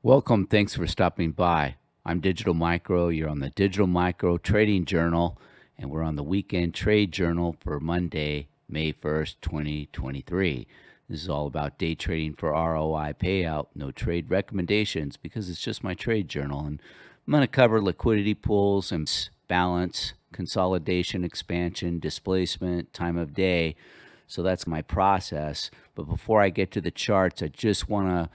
Welcome. Thanks for stopping by. I'm Digital Micro. You're on the Digital Micro Trading Journal, and we're on the Weekend Trade Journal for Monday, May 1st, 2023. This is all about day trading for ROI payout, no trade recommendations because it's just my trade journal. And I'm going to cover liquidity pools and balance, consolidation, expansion, displacement, time of day. So that's my process. But before I get to the charts, I just want to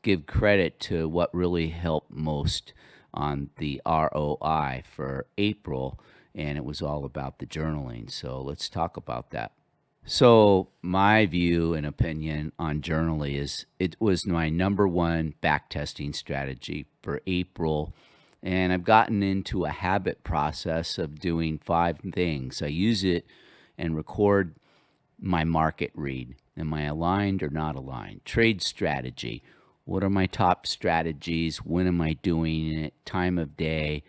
give credit to what really helped most on the ROI for April, and it was all about the journaling. So let's talk about that. So my view and opinion on journaling is it was my number one backtesting strategy for April. And I've gotten into a habit process of doing 5 things. I use it and record my market read. Am I aligned or not aligned? Trade strategy. What are my top strategies? When am I doing it? Time of day.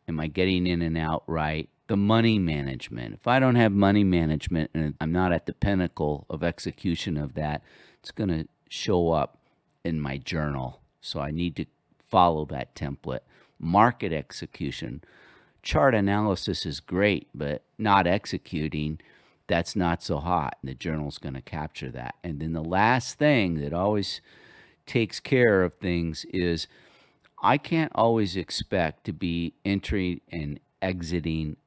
Am I getting in and out right? The money management. If I don't have money management and I'm not at the pinnacle of execution of that, it's going to show up in my journal. So I need to follow that template. Market execution. Chart analysis is great, but not executing, that's not so hot. The journal's going to capture that. And then the last thing that always takes care of things is I can't always expect to be entering and exiting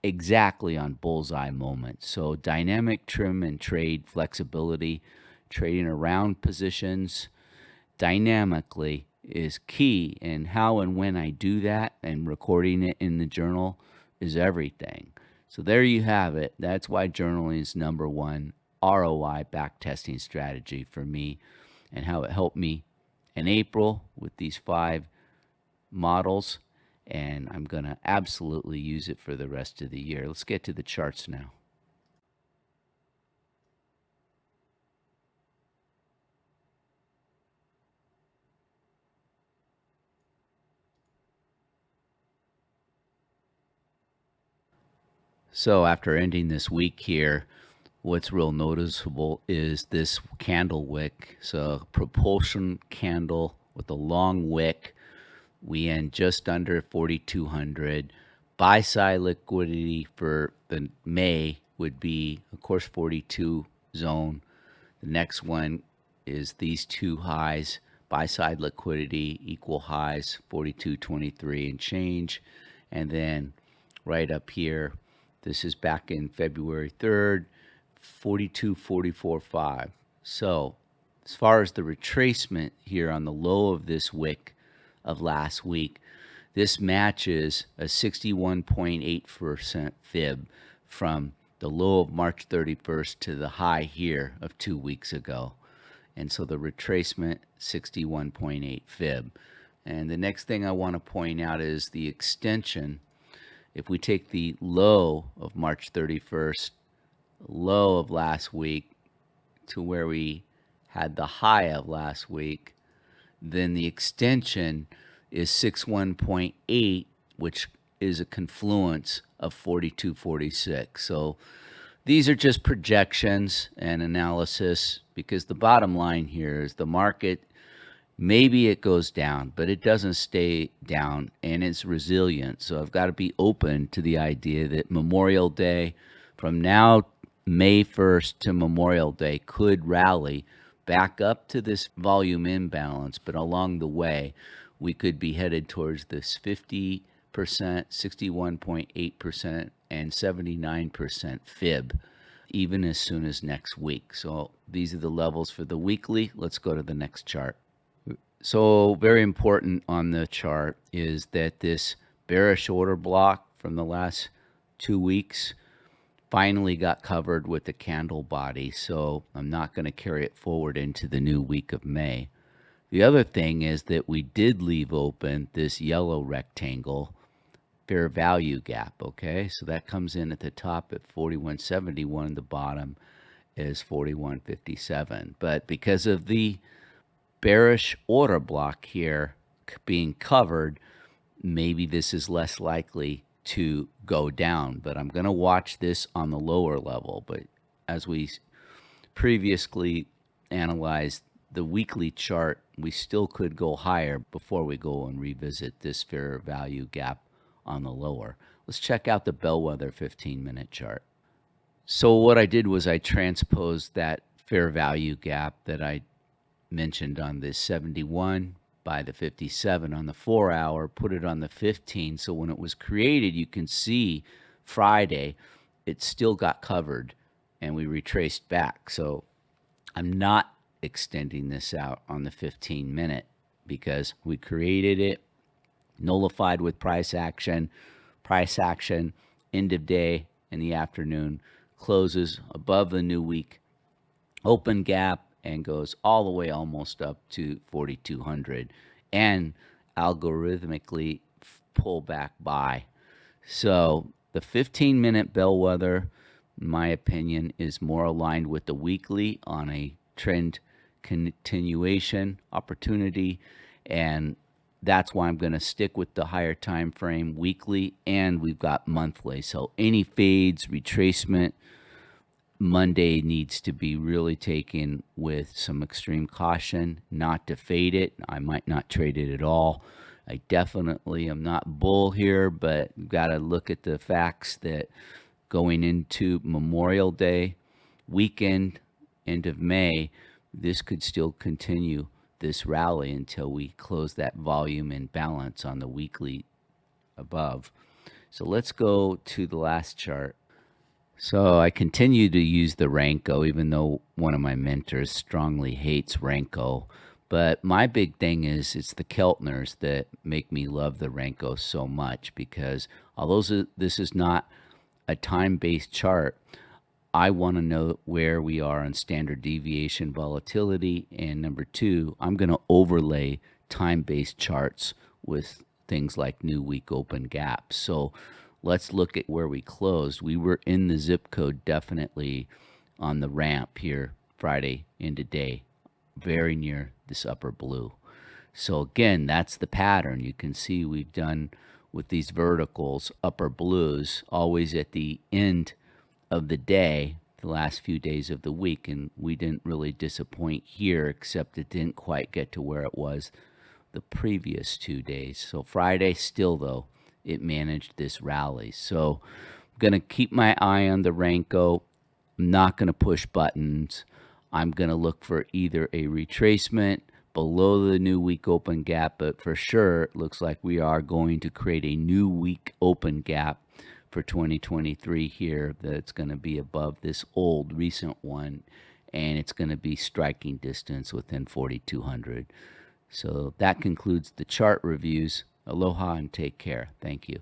exactly on bullseye moments. So dynamic trim and trade flexibility, trading around positions dynamically is key. And how and when I do that and recording it in the journal is everything. So there you have it. That's why journaling is number one ROI backtesting strategy for me, and how it helped me in April with these 5 models. And I'm going to absolutely use it for the rest of the year. Let's get to the charts now. So after ending this week here, what's real noticeable is this candle wick. So propulsion candle with a long wick. We end just under 4,200. Buy side liquidity for the May would be, of course, 42 zone. The next one is these 2 highs. Buy side liquidity, equal highs, 42.23 and change. And then right up here, this is back in February 3rd, 42.44.5. So as far as the retracement here on the low of this wick of last week, this matches a 61.8% fib from the low of March 31st to the high here of 2 weeks ago. And so the retracement, 61.8 fib. And the next thing I want to point out is the extension. If we take the low of March 31st, low of last week, to where we had the high of last week, then the extension is 61.8, which is a confluence of 42.46. So these are just projections and analysis, because the bottom line here is the market, maybe it goes down, but it doesn't stay down, and it's resilient. So I've got to be open to the idea that Memorial Day, from now May 1st to Memorial Day, could rally back up to this volume imbalance, but along the way, we could be headed towards this 50%, 61.8%, and 79% fib, even as soon as next week. So these are the levels for the weekly. Let's go to the next chart. So very important on the chart is that this bearish order block from the last 2 weeks finally got covered with the candle body. So I'm not going to carry it forward into the new week of May. The other thing is that we did leave open this yellow rectangle fair value gap, okay? So that comes in at the top at 41.71, the bottom is 41.57. But because of the bearish order block here being covered, maybe this is less likely to go down. But I'm going to watch this on the lower level. But as we previously analyzed the weekly chart, we still could go higher before we go and revisit this fair value gap on the lower. Let's check out the bellwether 15-minute chart. So what I did was I transposed that fair value gap that I mentioned on this 71 by the 57 on the 4-hour, put it on the 15. So when it was created, you can see Friday, it still got covered and we retraced back. So I'm not extending this out on the 15-minute because we created it, nullified with price action, end of day in the afternoon, closes above the new week open gap and goes all the way almost up to 4,200 and algorithmically pull back by. So the 15-minute bellwether, in my opinion, is more aligned with the weekly on a trend continuation opportunity, and that's why I'm going to stick with the higher time frame weekly, and we've got monthly. So any fades, retracement, Monday needs to be really taken with some extreme caution, not to fade it. I might not trade it at all. I definitely am not bull here, but you've got to look at the facts that going into Memorial Day weekend, end of May, this could still continue this rally until we close that volume and balance on the weekly above. So let's go to the last chart. So I continue to use the Renko, even though one of my mentors strongly hates Renko. But my big thing is it's the Keltners that make me love the Renko so much, because although this is not a time-based chart, I want to know where we are on standard deviation volatility. And number two, I'm going to overlay time-based charts with things like new week open gaps. So let's look at where we closed. We were in the zip code definitely on the ramp here Friday into day, very near this upper blue. So again, that's the pattern. You can see we've done with these verticals, upper blues, always at the end of the day, the last few days of the week, and we didn't really disappoint here, except it didn't quite get to where it was the previous 2 days. So Friday still, though, it managed this rally. So I'm going to keep my eye on the Renko. I'm not going to push buttons. I'm going to look for either a retracement below the new week open gap, but for sure it looks like we are going to create a new week open gap for 2023 here that's going to be above this old recent one, and it's going to be striking distance within 4,200. So that concludes the chart reviews. Aloha and take care. Thank you.